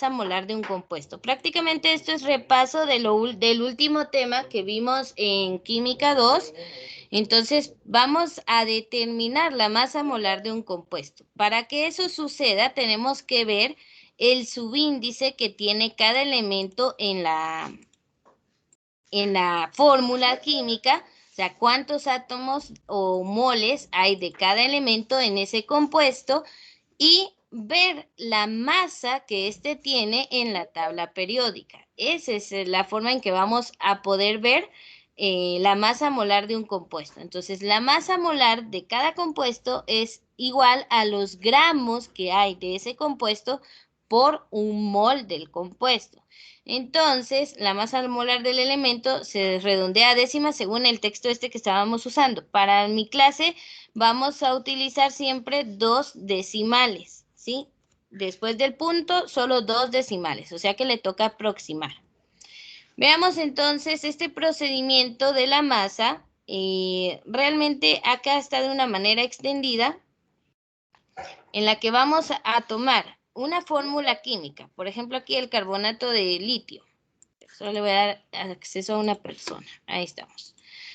molar de un compuesto. Prácticamente esto es repaso de del último tema que vimos en Química 2. Entonces, vamos a determinar la masa molar de un compuesto. Para que eso suceda, tenemos que ver el subíndice que tiene cada elemento en la fórmula química, o sea, cuántos átomos o moles hay de cada elemento en ese compuesto y ver la masa que éste tiene en la tabla periódica. Esa es la forma en que vamos a poder ver la masa molar de un compuesto. Entonces, la masa molar de cada compuesto es igual a los gramos que hay de ese compuesto por un mol del compuesto. Entonces, la masa molar del elemento se redondea a décimas según el texto que estábamos usando. Para mi clase vamos a utilizar siempre 2 decimales, ¿sí? Después del punto, solo 2 decimales, o sea que le toca aproximar. Veamos entonces este procedimiento de la masa. Realmente acá está de una manera extendida en la que vamos a tomar una fórmula química. Por ejemplo, aquí el carbonato de litio. Solo le voy a dar acceso a una persona. Ahí estamos.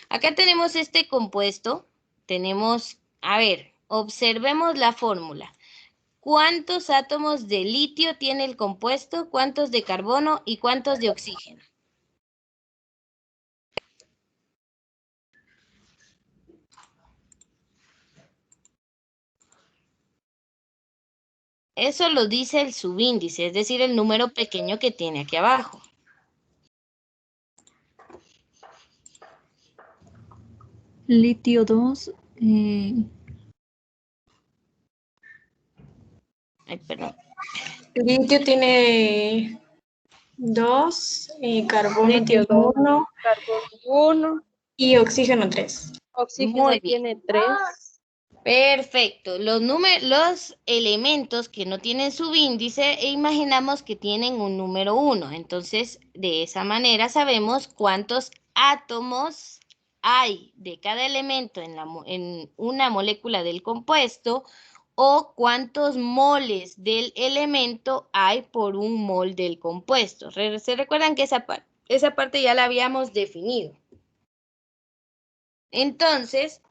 Acá tenemos este compuesto. Tenemos, a ver, observemos la fórmula. ¿Cuántos átomos de litio tiene el compuesto? ¿Cuántos de carbono y cuántos de oxígeno? Eso lo dice el subíndice, es decir, el número pequeño que tiene aquí abajo. Litio 2. Ay, perdón. Litio tiene 2, carbono Litio tiene 2, 1 carbono 1, y oxígeno 3. oxígeno Muy bien. tiene 3. Perfecto. Los elementos que no tienen subíndice, imaginamos que tienen un número 1. Entonces, de esa manera sabemos cuántos átomos hay de cada elemento en una molécula del compuesto o cuántos moles del elemento hay por un mol del compuesto. ¿Se recuerdan que esa parte ya la habíamos definido? Entonces,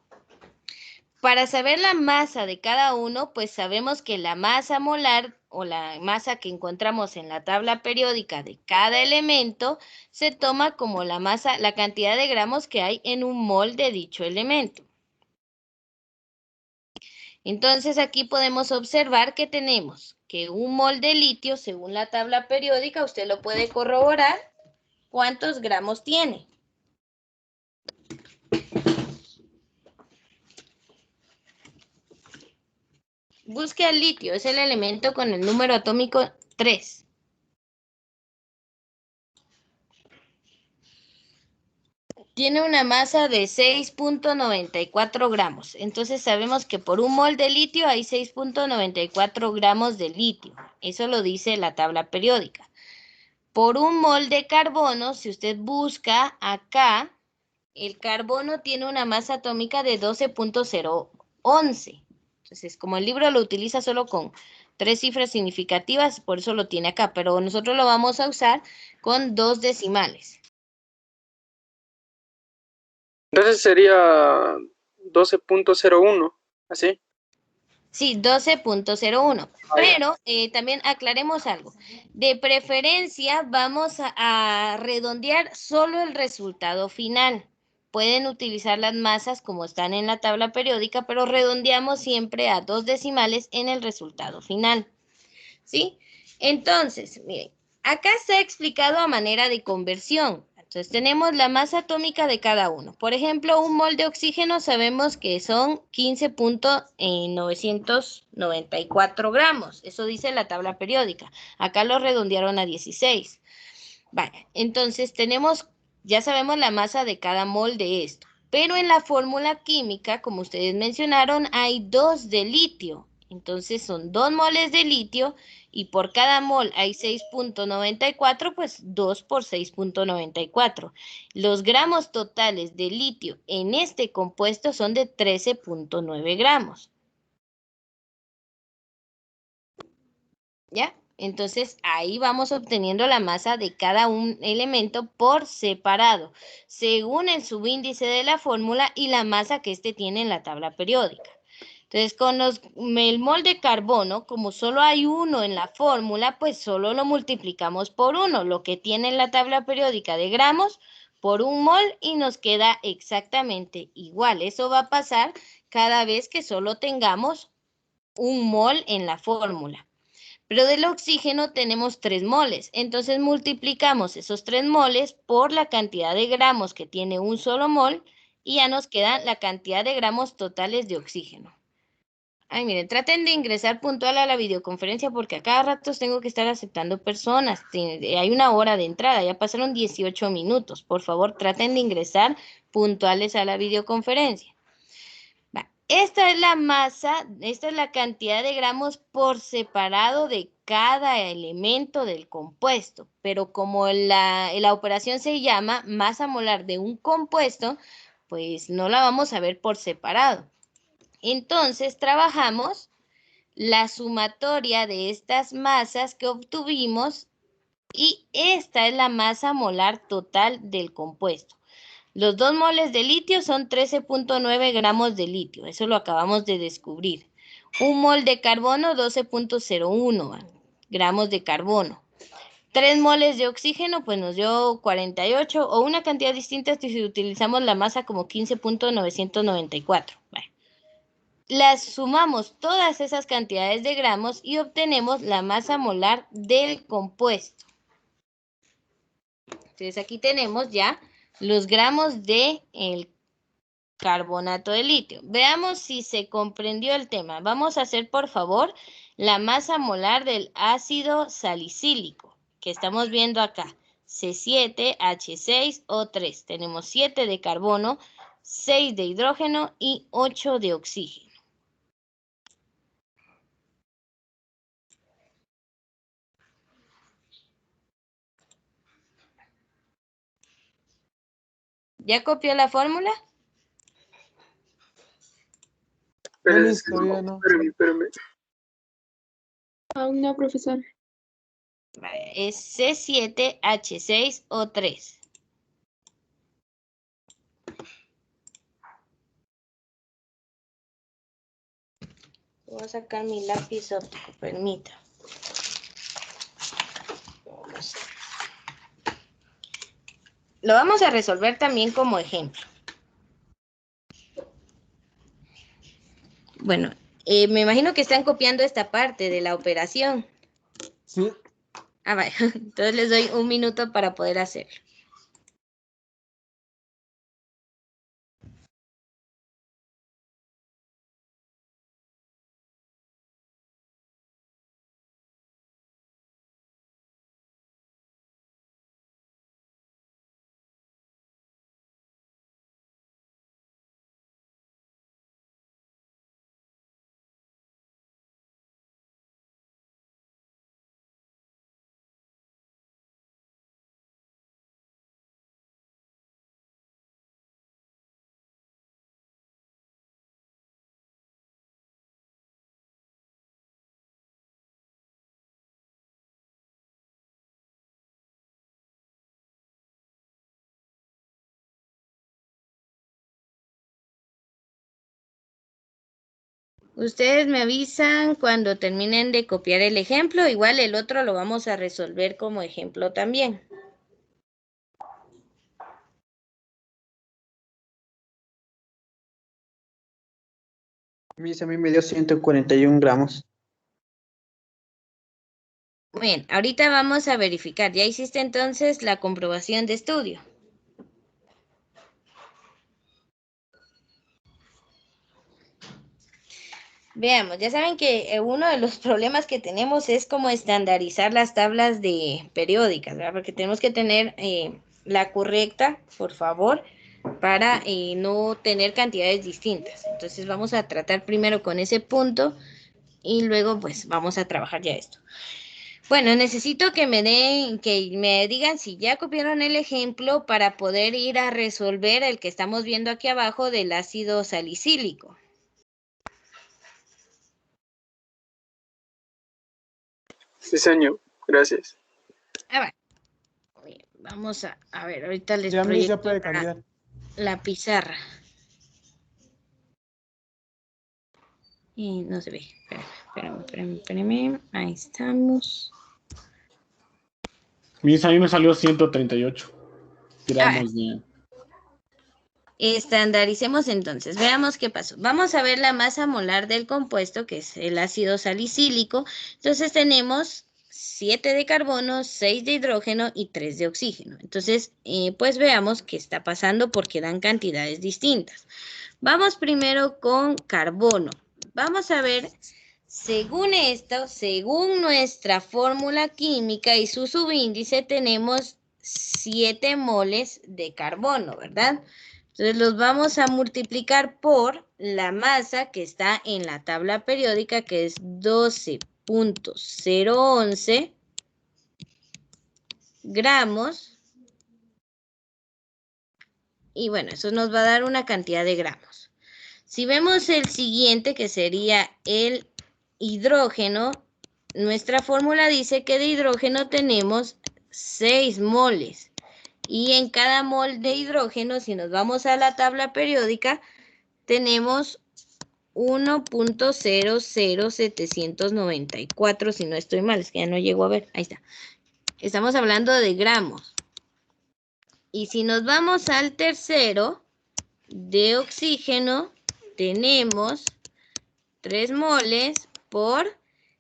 para saber la masa de cada uno, pues sabemos que la masa molar o la masa que encontramos en la tabla periódica de cada elemento se toma como la masa, la cantidad de gramos que hay en un mol de dicho elemento. Entonces aquí podemos observar que tenemos que un mol de litio, según la tabla periódica, usted lo puede corroborar, ¿cuántos gramos tiene? Busque al litio, es el elemento con el número atómico 3. Tiene una masa de 6.94 gramos. Entonces sabemos que por un mol de litio hay 6.94 gramos de litio. Eso lo dice la tabla periódica. Por un mol de carbono, si usted busca acá, el carbono tiene una masa atómica de 12.011. Entonces, como el libro lo utiliza solo con 3 cifras significativas, por eso lo tiene acá, pero nosotros lo vamos a usar con 2 decimales. Entonces sería 12.01, ¿así? Sí, 12.01. Pero también aclaremos algo. De preferencia, vamos a redondear solo el resultado final. Pueden utilizar las masas como están en la tabla periódica, pero redondeamos siempre a 2 decimales en el resultado final. ¿Sí? Entonces, miren, acá está explicado a manera de conversión. Entonces, tenemos la masa atómica de cada uno. Por ejemplo, un mol de oxígeno sabemos que son 15.994 gramos. Eso dice la tabla periódica. Acá lo redondearon a 16. Vale, entonces ya sabemos la masa de cada mol de esto. Pero en la fórmula química, como ustedes mencionaron, hay 2 de litio. Entonces son 2 moles de litio y por cada mol hay 6.94, pues 2 por 6.94. Los gramos totales de litio en este compuesto son de 13.9 gramos. ¿Ya? Entonces, ahí vamos obteniendo la masa de cada un elemento por separado, según el subíndice de la fórmula y la masa que éste tiene en la tabla periódica. Entonces, con el mol de carbono, como solo hay uno en la fórmula, pues solo lo multiplicamos por 1, lo que tiene en la tabla periódica de gramos por un mol y nos queda exactamente igual. Eso va a pasar cada vez que solo tengamos un mol en la fórmula. Pero del oxígeno tenemos 3 moles, entonces multiplicamos esos 3 moles por la cantidad de gramos que tiene un solo mol y ya nos queda la cantidad de gramos totales de oxígeno. Ay, miren, traten de ingresar puntual a la videoconferencia porque a cada rato tengo que estar aceptando personas. Hay una hora de entrada, ya pasaron 18 minutos. Por favor, traten de ingresar puntuales a la videoconferencia. Esta es la masa, esta es la cantidad de gramos por separado de cada elemento del compuesto, pero como la operación se llama masa molar de un compuesto, pues no la vamos a ver por separado. Entonces trabajamos la sumatoria de estas masas que obtuvimos y esta es la masa molar total del compuesto. Los 2 moles de litio son 13.9 gramos de litio, eso lo acabamos de descubrir. Un mol de carbono, 12.01 gramos de carbono. 3 moles de oxígeno, pues nos dio 48, o una cantidad distinta si utilizamos la masa como 15.994. Bueno. Las sumamos todas esas cantidades de gramos y obtenemos la masa molar del compuesto. Entonces aquí tenemos ya los gramos de el carbonato de litio. Veamos si se comprendió el tema. Vamos a hacer, por favor, la masa molar del ácido salicílico, que estamos viendo acá. C7H6O3. Tenemos 7 de carbono, 6 de hidrógeno y 8 de oxígeno. ¿Ya copió la fórmula? Espérame. Aún no, profesor. Es C7H6O3. Voy a sacar mi lápiz óptico, permita. Lo vamos a resolver también como ejemplo. Bueno, me imagino que están copiando esta parte de la operación. Sí. Ah, vale. Entonces les doy un minuto para poder hacerlo. Ustedes me avisan cuando terminen de copiar el ejemplo. Igual el otro lo vamos a resolver como ejemplo también. A mí me dio 141 gramos. Bien, ahorita vamos a verificar. ¿Ya hiciste entonces la comprobación de estudio? Veamos, ya saben que uno de los problemas que tenemos es como estandarizar las tablas de periódicas, ¿verdad? Porque tenemos que tener la correcta, por favor, para no tener cantidades distintas. Entonces vamos a tratar primero con ese punto y luego pues vamos a trabajar ya esto. Bueno, necesito que me digan si ya copiaron el ejemplo para poder ir a resolver el que estamos viendo aquí abajo del ácido salicílico. Sí, señor. Gracias. Ah, bueno. Bien, vamos a ver, ahorita les Ya, Miss, ya proyecto puede cambiar. la pizarra. Y no se ve. Espérame. Ahí estamos. Miss, a mí me salió 138 Ah, gramos de... estandaricemos entonces, veamos qué pasó. Vamos a ver la masa molar del compuesto, que es el ácido salicílico. Entonces tenemos 7 de carbono, 6 de hidrógeno y 3 de oxígeno. Entonces, pues veamos qué está pasando porque dan cantidades distintas. Vamos primero con carbono. Vamos a ver, según esto, según nuestra fórmula química y su subíndice, tenemos 7 moles de carbono, ¿verdad? Entonces los vamos a multiplicar por la masa que está en la tabla periódica, que es 12.011 gramos. Y bueno, eso nos va a dar una cantidad de gramos. Si vemos el siguiente, que sería el hidrógeno, nuestra fórmula dice que de hidrógeno tenemos 6 moles. Y en cada mol de hidrógeno, si nos vamos a la tabla periódica, tenemos 1.00794, si no estoy mal, es que ya no llego a ver, ahí está. Estamos hablando de gramos. Y si nos vamos al tercero, de oxígeno, tenemos 3 moles por,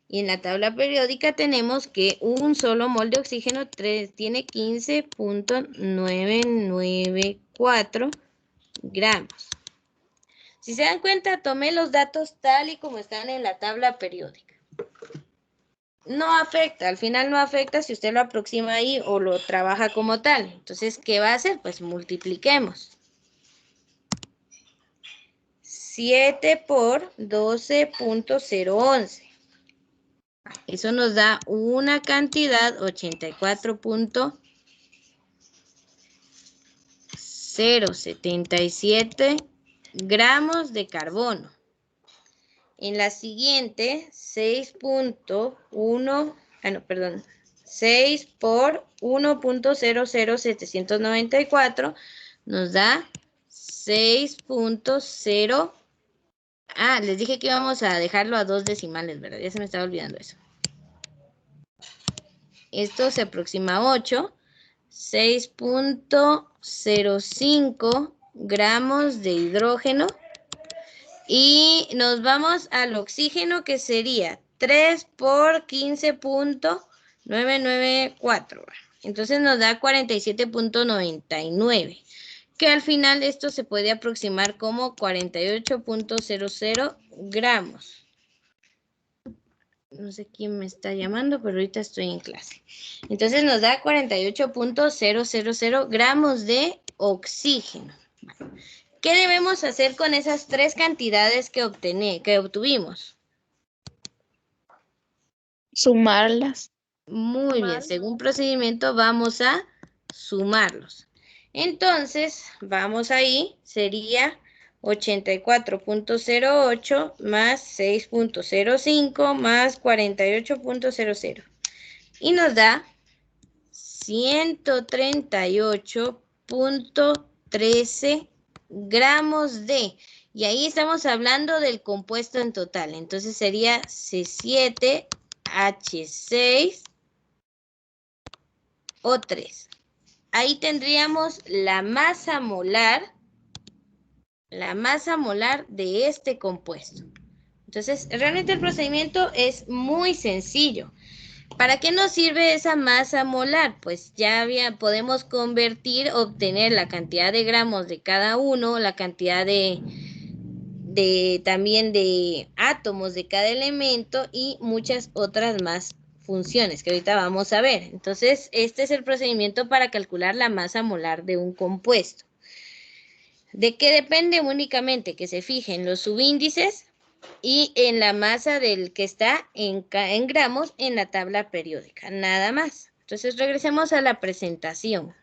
y en la tabla periódica tenemos que un solo mol de oxígeno tiene 15.994 gramos. Si se dan cuenta, tomé los datos tal y como están en la tabla periódica. No afecta, al final no afecta si usted lo aproxima ahí o lo trabaja como tal. Entonces, ¿qué va a hacer? Pues multipliquemos. 7 por 12.011. Eso nos da una cantidad 84.077 gramos de carbono. En la siguiente, 6.1, 6 por 1.00794 nos da 6.0. Ah, les dije que íbamos a dejarlo a 2 decimales, ¿verdad? Ya se me estaba olvidando eso. Esto se aproxima a 8. 6.05 gramos de hidrógeno. Y nos vamos al oxígeno, que sería 3 por 15.994. Entonces nos da 47.99. Que al final esto se puede aproximar como 48.00 gramos. No sé quién me está llamando, pero ahorita estoy en clase. Entonces nos da 48.000 gramos de oxígeno. ¿Qué debemos hacer con esas 3 cantidades que obtuvimos? Sumarlas. Muy bien, según procedimiento vamos a sumarlos. Entonces, vamos ahí, sería 84.08 más 6.05 más 48.00. Y nos da 138.13 gramos de. Y ahí estamos hablando del compuesto en total. Entonces sería C7H6 O3. Ahí tendríamos la masa molar de este compuesto. Entonces, realmente el procedimiento es muy sencillo. ¿Para qué nos sirve esa masa molar? Pues ya podemos convertir, obtener la cantidad de gramos de cada uno, la cantidad también de átomos de cada elemento y muchas otras más funciones que ahorita vamos a ver. Entonces, este es el procedimiento para calcular la masa molar de un compuesto. ¿De qué depende? Únicamente que se fijen los subíndices y en la masa del que está en gramos en la tabla periódica, nada más. Entonces regresemos a la presentación.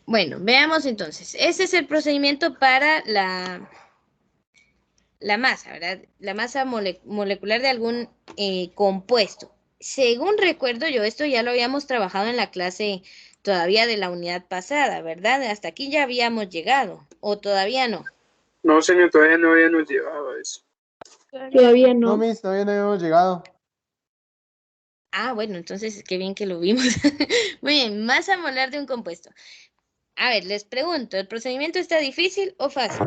Bueno, veamos entonces. Ese es el procedimiento para la masa, ¿verdad? La masa molecular de algún compuesto. Según recuerdo yo, esto ya lo habíamos trabajado en la clase todavía de la unidad pasada, ¿verdad? Hasta aquí ya habíamos llegado, o todavía no. No, señor, todavía no habíamos llevado a eso. Todavía No, no. Miss, todavía no habíamos llegado. Ah, bueno, entonces qué bien que lo vimos. Muy bien, masa molar de un compuesto. A ver, les pregunto, ¿el procedimiento está difícil o fácil?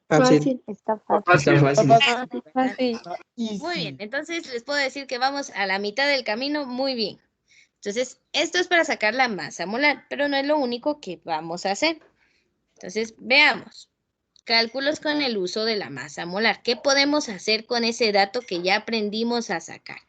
Fácil. Está Está fácil. fácil. Está fácil. Fácil. Está Muy bien, easy. entonces les puedo decir que vamos a la mitad del camino muy bien. Entonces, esto es para sacar la masa molar, pero no es lo único que vamos a hacer. Entonces, veamos. Cálculos con el uso de la masa molar. ¿Qué podemos hacer con ese dato que ya aprendimos a sacar?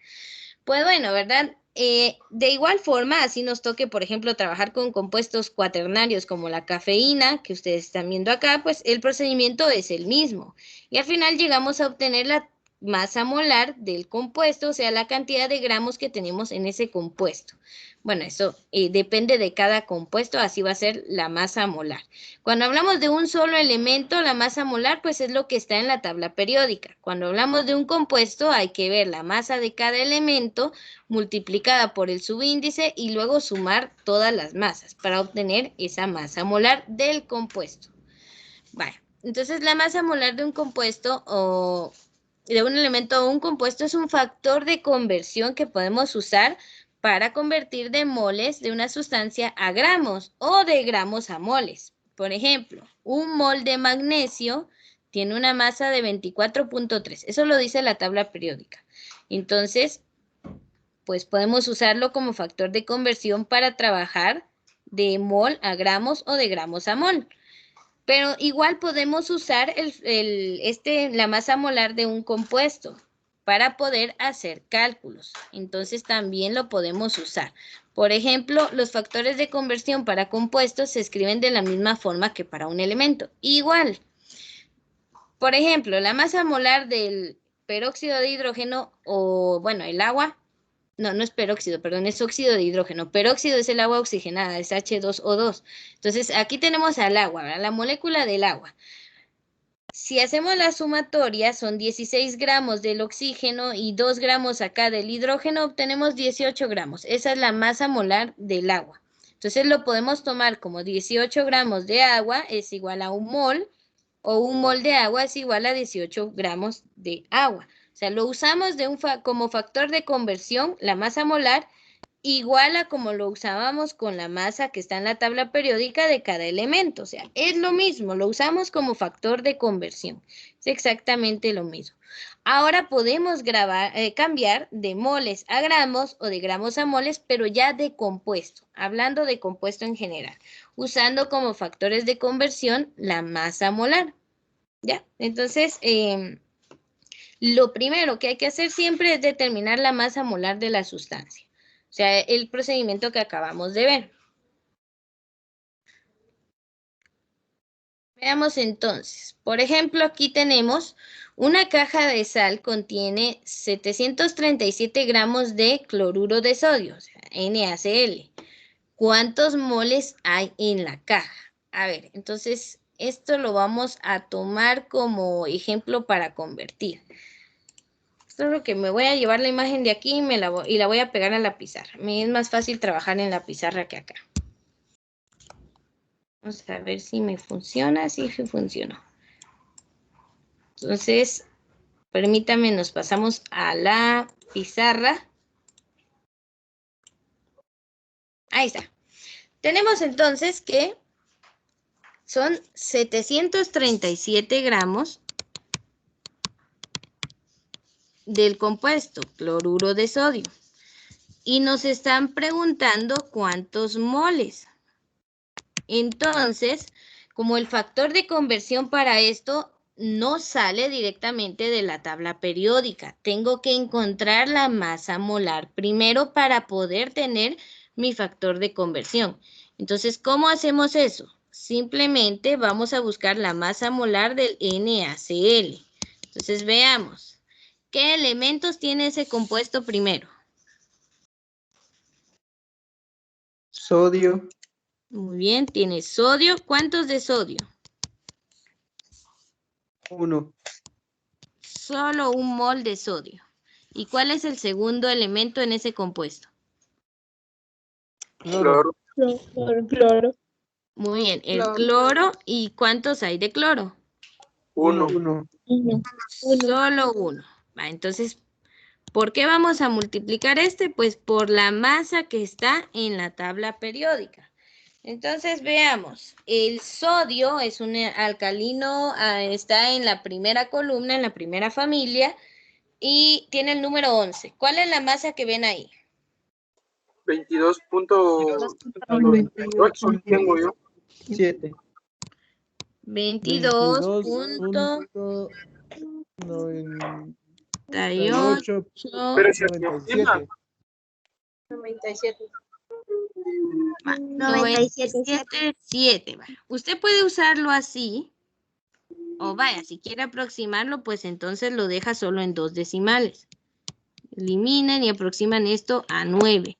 Pues bueno, ¿verdad? De igual forma, así nos toque, por ejemplo, trabajar con compuestos cuaternarios como la cafeína, que ustedes están viendo acá, pues el procedimiento es el mismo. Y al final llegamos a obtener la masa molar del compuesto, o sea, la cantidad de gramos que tenemos en ese compuesto. Bueno, eso depende de cada compuesto, así va a ser la masa molar. Cuando hablamos de un solo elemento, la masa molar, pues es lo que está en la tabla periódica. Cuando hablamos de un compuesto, hay que ver la masa de cada elemento multiplicada por el subíndice y luego sumar todas las masas para obtener esa masa molar del compuesto. Vale, entonces la masa molar de un compuesto o de un elemento o un compuesto es un factor de conversión que podemos usar para convertir de moles de una sustancia a gramos o de gramos a moles. Por ejemplo, un mol de magnesio tiene una masa de 24.3. Eso lo dice la tabla periódica. Entonces, pues podemos usarlo como factor de conversión para trabajar de mol a gramos o de gramos a mol. Pero igual podemos usar la masa molar de un compuesto para poder hacer cálculos. Entonces también lo podemos usar. Por ejemplo, los factores de conversión para compuestos se escriben de la misma forma que para un elemento. Igual. Por ejemplo, la masa molar del peróxido de hidrógeno o, bueno, el agua. No, no es peróxido, perdón, es óxido de hidrógeno. Peróxido es el agua oxigenada, es H2O2. Entonces, aquí tenemos al agua, ¿verdad? La molécula del agua. Si hacemos la sumatoria, son 16 gramos del oxígeno y 2 gramos acá del hidrógeno, obtenemos 18 gramos. Esa es la masa molar del agua. Entonces, lo podemos tomar como 18 gramos de agua es igual a un mol, o un mol de agua es igual a 18 gramos de agua. O sea, lo usamos como factor de conversión, la masa molar, igual a como lo usábamos con la masa que está en la tabla periódica de cada elemento. O sea, es lo mismo, lo usamos como factor de conversión. Es exactamente lo mismo. Ahora podemos cambiar de moles a gramos o de gramos a moles, pero ya de compuesto, hablando de compuesto en general, usando como factores de conversión la masa molar. ¿Ya? Entonces, lo primero que hay que hacer siempre es determinar la masa molar de la sustancia. O sea, el procedimiento que acabamos de ver. Veamos entonces. Por ejemplo, aquí tenemos una caja de sal contiene 737 gramos de cloruro de sodio, o sea, NaCl. ¿Cuántos moles hay en la caja? A ver, entonces esto lo vamos a tomar como ejemplo para convertir. Solo que me voy a llevar la imagen de aquí y la voy a pegar a la pizarra. Me es más fácil trabajar en la pizarra que acá. Vamos a ver si me funciona. Sí, funcionó. Entonces, permítame, nos pasamos a la pizarra. Ahí está. Tenemos entonces que son 737 gramos del compuesto cloruro de sodio. Y nos están preguntando cuántos moles. Entonces, como el factor de conversión para esto no sale directamente de la tabla periódica, tengo que encontrar la masa molar primero para poder tener mi factor de conversión. Entonces, ¿cómo hacemos eso? Simplemente vamos a buscar la masa molar del NaCl. Entonces, veamos. ¿Qué elementos tiene ese compuesto primero? Sodio. Muy bien, tiene sodio. ¿Cuántos de sodio? 1. Solo 1 mol de sodio. ¿Y cuál es el segundo elemento en ese compuesto? Cloro. Cloro. Muy bien, el cloro. ¿Y cuántos hay de cloro? 1. 1. Solo 1. Entonces, ¿por qué vamos a multiplicar pues por la masa que está en la tabla periódica? Entonces, veamos. El sodio es un alcalino, está en la primera columna, en la primera familia, y tiene el número 11. ¿Cuál es la masa que ven ahí? 22.98 tengo yo. 7. 22.98. Pero si aproxima. 97.7. Usted puede usarlo así, o vaya, si quiere aproximarlo, pues entonces lo deja solo en 2 decimales. Eliminen y aproximan esto a 9.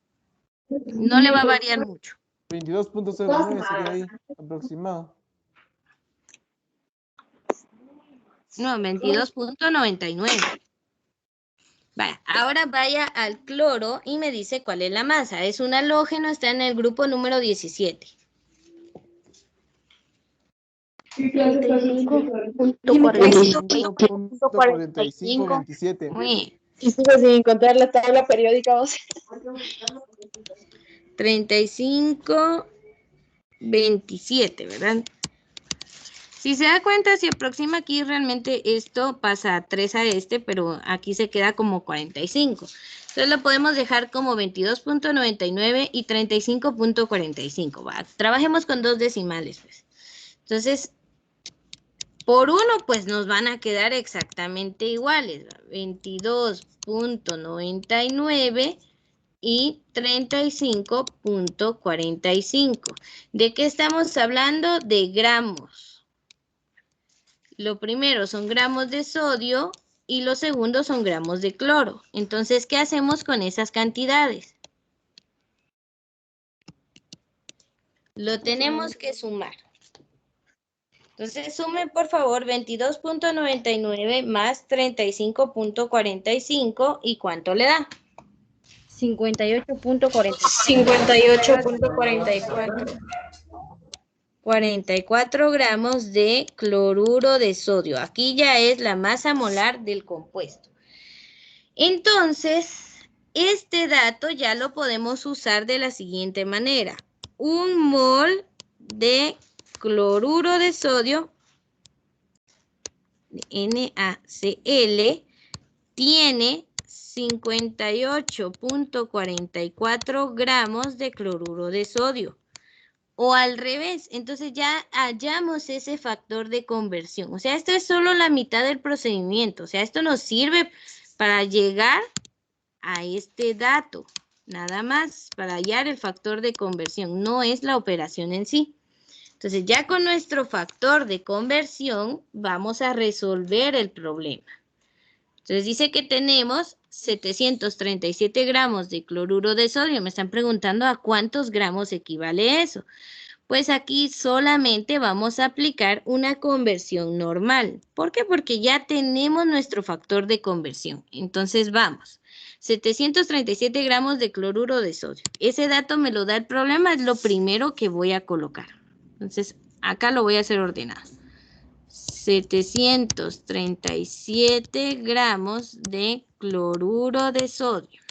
No le va a variar mucho. 22.09 se queda ahí, aproximado. No, 22.99. Vaya, ahora vaya al cloro y me dice cuál es la masa. Es un halógeno, está en el grupo número 17. 35.4527. Muy bien. Y sigo sin encontrar la tabla periódica, vos. 35.27, ¿verdad? Si se da cuenta, si aproxima aquí, realmente esto pasa a 3 a pero aquí se queda como 45. Entonces lo podemos dejar como 22.99 y 35.45. Trabajemos con 2 decimales, pues. Entonces, por 1, pues nos van a quedar exactamente iguales. 22.99 y 35.45. ¿De qué estamos hablando? De gramos. Lo primero son gramos de sodio y lo segundo son gramos de cloro. Entonces, ¿qué hacemos con esas cantidades? Lo tenemos que sumar. Entonces, sumen por favor 22.99 más 35.45 ¿y cuánto le da? 58.44. 58.44. 44 gramos de cloruro de sodio. Aquí ya es la masa molar del compuesto. Entonces, este dato ya lo podemos usar de la siguiente manera. 1 mol de cloruro de sodio, NaCl, tiene 58.44 gramos de cloruro de sodio. O al revés, entonces ya hallamos ese factor de conversión. O sea, esto es solo la mitad del procedimiento. O sea, esto nos sirve para llegar a este dato. Nada más para hallar el factor de conversión. No es la operación en sí. Entonces, ya con nuestro factor de conversión, vamos a resolver el problema. Entonces, dice que tenemos 737 gramos de cloruro de sodio. Me están preguntando a cuántos gramos equivale eso. Pues aquí solamente vamos a aplicar una conversión normal. ¿Por qué? Porque ya tenemos nuestro factor de conversión. Entonces vamos. 737 gramos de cloruro de sodio. Ese dato me lo da el problema, es lo primero que voy a colocar. Entonces, acá lo voy a hacer ordenado. 737 gramos de cloruro de sodio.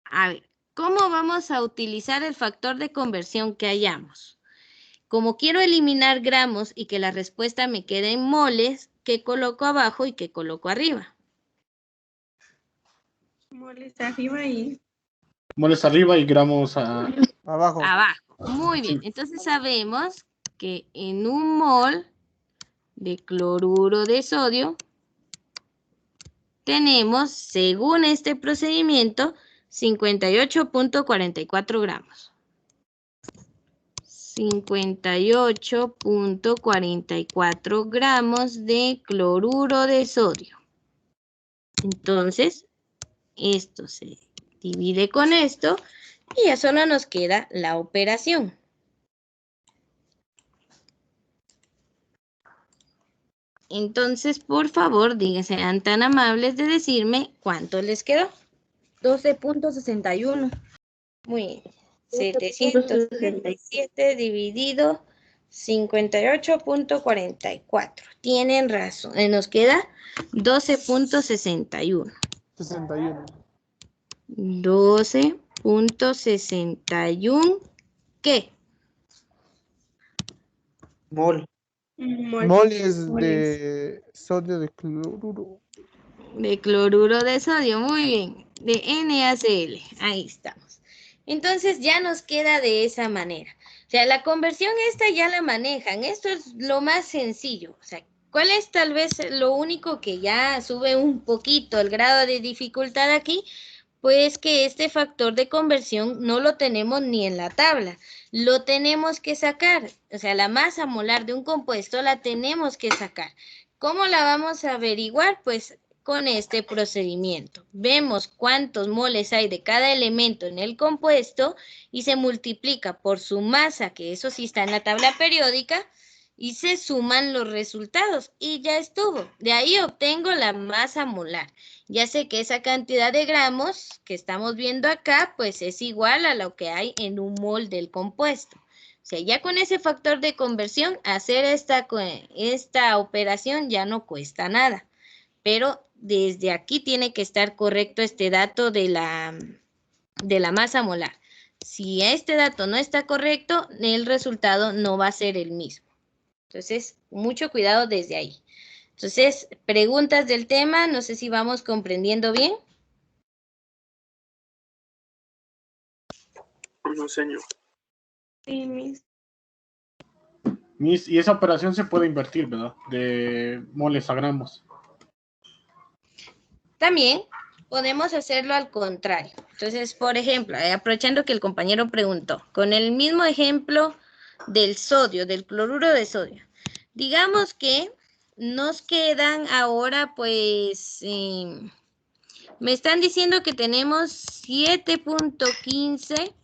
A ver, ¿cómo vamos a utilizar el factor de conversión que hallamos? Como quiero eliminar gramos y que la respuesta me quede en moles, ¿qué coloco abajo y qué coloco arriba? Moles arriba y... Moles arriba y gramos Abajo. Abajo. Muy bien. Entonces sabemos que en 1 mol de cloruro de sodio tenemos, según este procedimiento, 58.44 gramos. 58.44 gramos de cloruro de sodio. Entonces, esto se divide con esto Y ya solo nos queda la operación. Entonces, por favor, sean tan amables de decirme cuánto les quedó. 12.61. Muy bien. 767 dividido 58.44. Tienen razón. Nos queda 12.61. 61. 12.61. ¿Qué? Mol. Moles de sodio de cloruro. De cloruro de sodio. Muy bien. De NaCl. Ahí estamos. Entonces ya nos queda de esa manera. O sea, la conversión esta ya la manejan. Esto es lo más sencillo. O sea, ¿cuál es tal vez lo único que ya sube un poquito el grado de dificultad aquí? Pues que este factor de conversión no lo tenemos ni en la tabla. Lo tenemos que sacar. O sea, la masa molar de un compuesto la tenemos que sacar. ¿Cómo la vamos a averiguar? Pues con este procedimiento. Vemos cuántos moles hay de cada elemento en el compuesto y se multiplica por su masa, que eso sí está en la tabla periódica, y se suman los resultados y ya estuvo. De ahí obtengo la masa molar. Ya sé que esa cantidad de gramos que estamos viendo acá, pues es igual a lo que hay en un mol del compuesto. O sea, ya con ese factor de conversión, hacer esta operación ya no cuesta nada. Pero desde aquí tiene que estar correcto este dato de la masa molar. Si este dato no está correcto, el resultado no va a ser el mismo. Entonces, mucho cuidado desde ahí. Entonces, preguntas del tema, no sé si vamos comprendiendo bien. No, señor. Sí, Miss. Y esa operación se puede invertir, ¿verdad? De moles a gramos. También podemos hacerlo al contrario. Entonces, por ejemplo, aprovechando que el compañero preguntó, con el mismo ejemplo del sodio, del cloruro de sodio. Digamos que nos quedan ahora, pues, me están diciendo que tenemos 7.15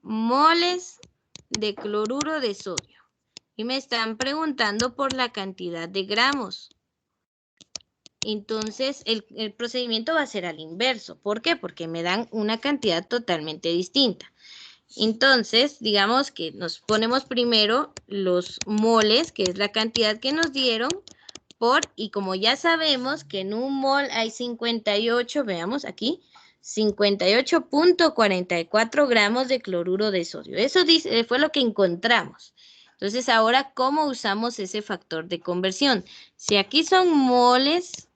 moles de cloruro de sodio. Y me están preguntando por la cantidad de gramos. Entonces, el procedimiento va a ser al inverso. ¿Por qué? Porque me dan una cantidad totalmente distinta. Entonces, digamos que nos ponemos primero los moles, que es la cantidad que nos dieron, y como ya sabemos que en un mol hay 58, veamos aquí, 58.44 gramos de cloruro de sodio. Eso fue lo que encontramos. Entonces, ahora, ¿cómo usamos ese factor de conversión? Si aquí son moles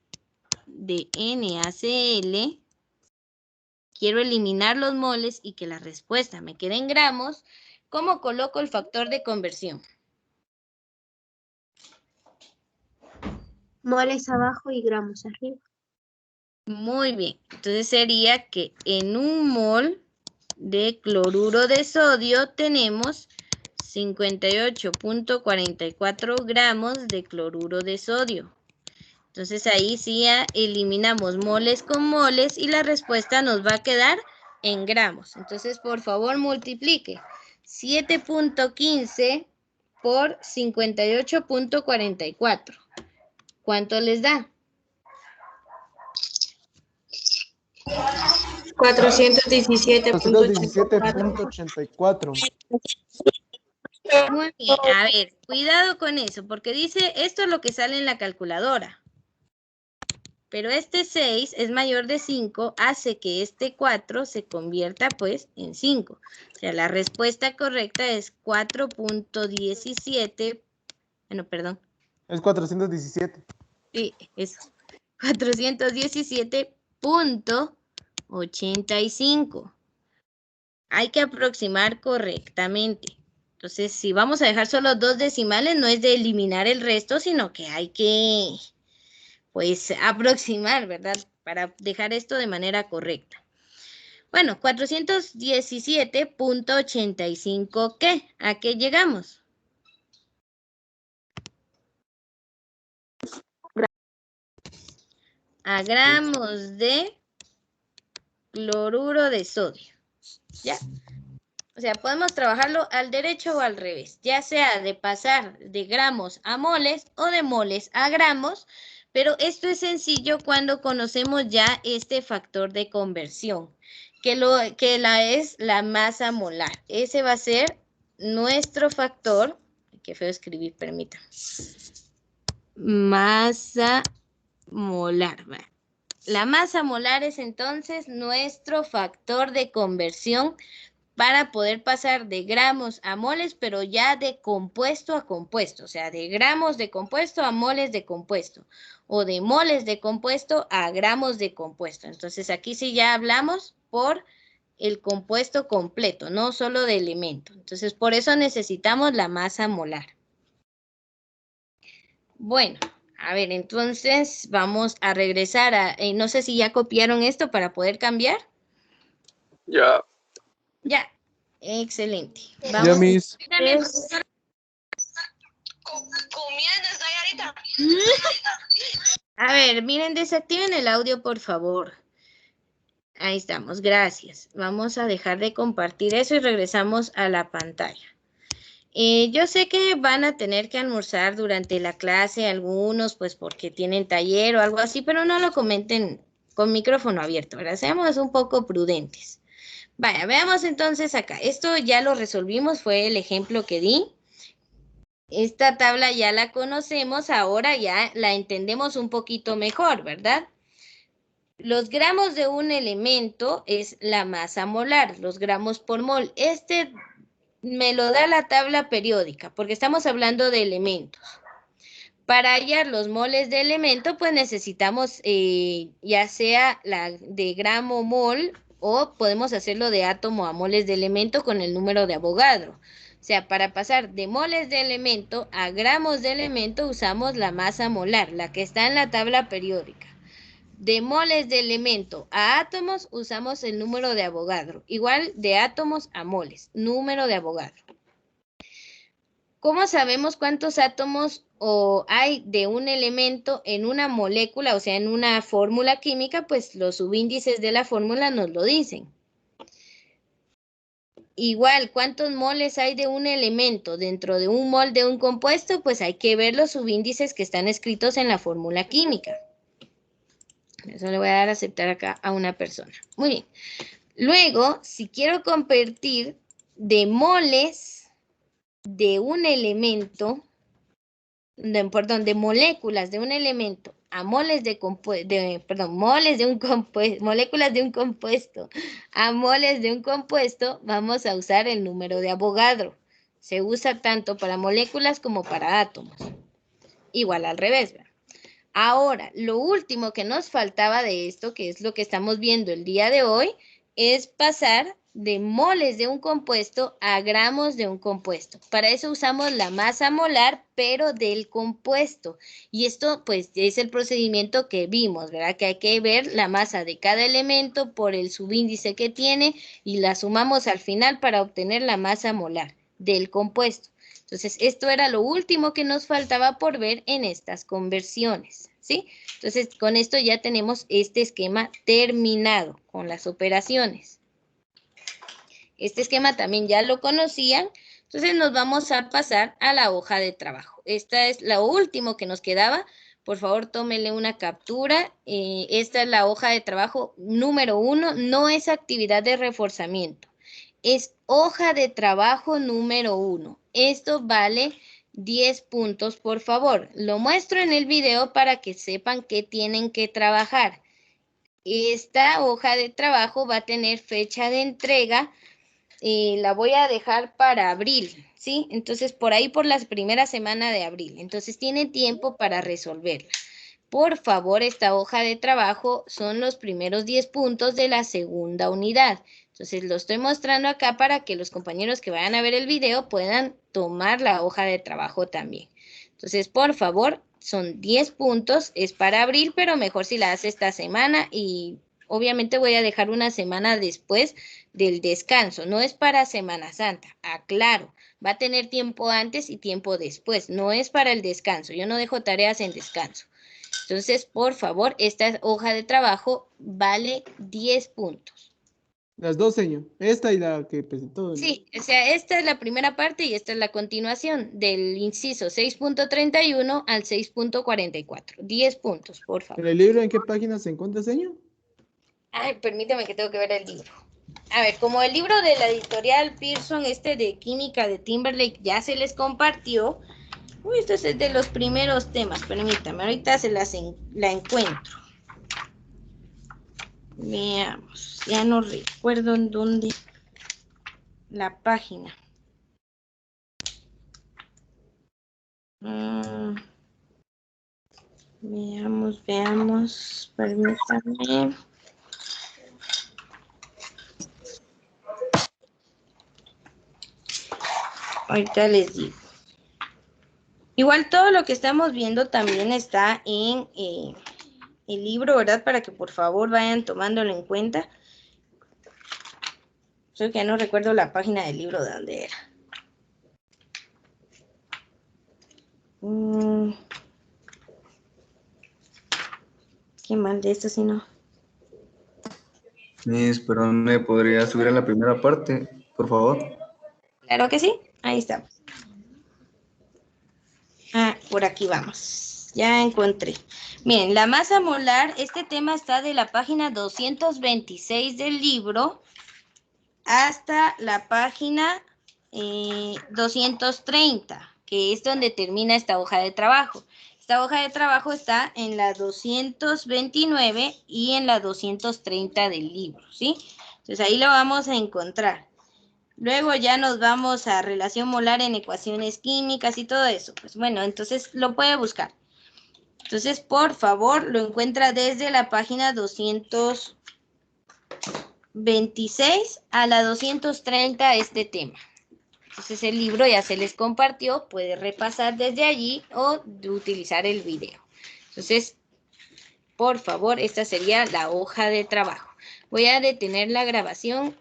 de NaCl, quiero eliminar los moles y que la respuesta me quede en gramos, ¿cómo coloco el factor de conversión? Moles abajo y gramos arriba. Muy bien, entonces sería que en un mol de cloruro de sodio tenemos 58.44 gramos de cloruro de sodio. Entonces ahí sí ya eliminamos moles con moles y la respuesta nos va a quedar en gramos. Entonces, por favor, multiplique 7.15 por 58.44. ¿Cuánto les da? 417.84. 217.84. Muy bien, a ver, cuidado con eso, porque dice, esto es lo que sale en la calculadora. Pero este 6 es mayor de 5, hace que este 4 se convierta pues en 5. O sea, la respuesta correcta es 4.17, bueno, perdón. Es 417. Sí, eso. 417.85. Hay que aproximar correctamente. Entonces, si vamos a dejar solo 2 decimales, no es de eliminar el resto, sino que hay que, pues, aproximar, ¿verdad? Para dejar esto de manera correcta. Bueno, 417.85, ¿qué? ¿A qué llegamos? A gramos de cloruro de sodio. ¿Ya? O sea, podemos trabajarlo al derecho o al revés, ya sea de pasar de gramos a moles o de moles a gramos, pero esto es sencillo cuando conocemos ya este factor de conversión, que es la masa molar. Ese va a ser nuestro factor, qué feo escribir, permítanme. Masa molar, ¿va? La masa molar es entonces nuestro factor de conversión para poder pasar de gramos a moles, pero ya de compuesto a compuesto, o sea, de gramos de compuesto a moles de compuesto, o de moles de compuesto a gramos de compuesto. Entonces, aquí sí ya hablamos por el compuesto completo, no solo de elemento. Entonces, por eso necesitamos la masa molar. Bueno, a ver, entonces vamos a regresar a, no sé si ya copiaron esto para poder cambiar. Ya. Ya, excelente. Ya, Miss. Comiendo, estoy ahorita. A ver, miren, desactiven el audio, por favor. Ahí estamos, gracias. Vamos a dejar de compartir eso y regresamos a la pantalla. Yo sé que van a tener que almorzar durante la clase algunos, pues porque tienen taller o algo así, pero no lo comenten con micrófono abierto, ¿verdad? Seamos un poco prudentes. Vaya, veamos entonces acá. Esto ya lo resolvimos, fue el ejemplo que di. Esta tabla ya la conocemos, ahora ya la entendemos un poquito mejor, ¿verdad? Los gramos de un elemento es la masa molar, los gramos por mol. Este me lo da la tabla periódica, porque estamos hablando de elementos. Para hallar los moles de elemento, pues necesitamos ya sea la de gramo mol o podemos hacerlo de átomo a moles de elemento con el número de Avogadro. O sea, para pasar de moles de elemento a gramos de elemento usamos la masa molar, la que está en la tabla periódica. De moles de elemento a átomos usamos el número de Avogadro. Igual de átomos a moles, número de Avogadro. ¿Cómo sabemos cuántos átomos hay de un elemento en una molécula, o sea, en una fórmula química? Pues los subíndices de la fórmula nos lo dicen. Igual, ¿cuántos moles hay de un elemento dentro de un mol de un compuesto? Pues hay que ver los subíndices que están escritos en la fórmula química. Eso le voy a dar a aceptar acá a una persona. Muy bien. Luego, si quiero convertir de moles de un elemento, de moléculas de un elemento a moles moléculas de un compuesto a moles de un compuesto, vamos a usar el número de Avogadro. Se usa tanto para moléculas como para átomos. Igual al revés, ¿verdad? Ahora, lo último que nos faltaba de esto, que es lo que estamos viendo el día de hoy, es pasar de moles de un compuesto a gramos de un compuesto. Para eso usamos la masa molar, pero del compuesto. Y esto, pues, es el procedimiento que vimos, ¿verdad? Que hay que ver la masa de cada elemento por el subíndice que tiene y la sumamos al final para obtener la masa molar del compuesto. Entonces, esto era lo último que nos faltaba por ver en estas conversiones, ¿sí? Entonces, con esto ya tenemos este esquema terminado con las operaciones. Este esquema también ya lo conocían, entonces nos vamos a pasar a la hoja de trabajo. Esta es lo último que nos quedaba. Por favor, tómenle una captura. Esta es la hoja de trabajo número 1, no es actividad de reforzamiento. Es hoja de trabajo número 1. Esto vale 10 puntos, por favor. Lo muestro en el video para que sepan qué tienen que trabajar. Esta hoja de trabajo va a tener fecha de entrega. La voy a dejar para abril, ¿sí? Entonces, por ahí por la primera semana de abril. Entonces, tienen tiempo para resolverla. Por favor, esta hoja de trabajo son los primeros 10 puntos de la segunda unidad. Entonces, lo estoy mostrando acá para que los compañeros que vayan a ver el video puedan tomar la hoja de trabajo también. Entonces, por favor, son 10 puntos, es para abril, pero mejor si la hace esta semana y obviamente voy a dejar una semana después del descanso. No es para Semana Santa, aclaro. Va a tener tiempo antes y tiempo después. No es para el descanso. Yo no dejo tareas en descanso. Entonces, por favor, esta hoja de trabajo vale 10 puntos. Las dos, señor. Esta y la que presentó. Sí, o sea, esta es la primera parte y esta es la continuación del inciso 6.31 al 6.44. 10 puntos, por favor. ¿En el libro en qué página se encuentra, señor? Ay, permítame que tengo que ver el libro. A ver, como el libro de la editorial Pearson, de Química de Timberlake, ya se les compartió. Uy, esto es de los primeros temas, permítame, ahorita la encuentro. Veamos, ya no recuerdo en dónde la página. Veamos, permítame. Ahorita les digo. Igual todo lo que estamos viendo también está en el libro, ¿verdad? Para que por favor vayan tomándolo en cuenta. Solo que ya no recuerdo la página del libro de dónde era. Qué mal de esto, si no. Miss, pero ¿me podría subir a la primera parte, por favor? Claro que sí, ahí estamos. Ah, por aquí vamos. Ya encontré. Bien, la masa molar, este tema está de la página 226 del libro hasta la página 230, que es donde termina esta hoja de trabajo. Esta hoja de trabajo está en la 229 y en la 230 del libro, ¿sí? Entonces ahí lo vamos a encontrar. Luego ya nos vamos a relación molar en ecuaciones químicas y todo eso. Pues bueno, entonces lo puede buscar. Entonces, por favor, lo encuentra desde la página 226 a la 230 este tema. Entonces el libro ya se les compartió, puede repasar desde allí o utilizar el video. Entonces, por favor, esta sería la hoja de trabajo. Voy a detener la grabación.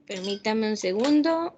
Permítame un segundo.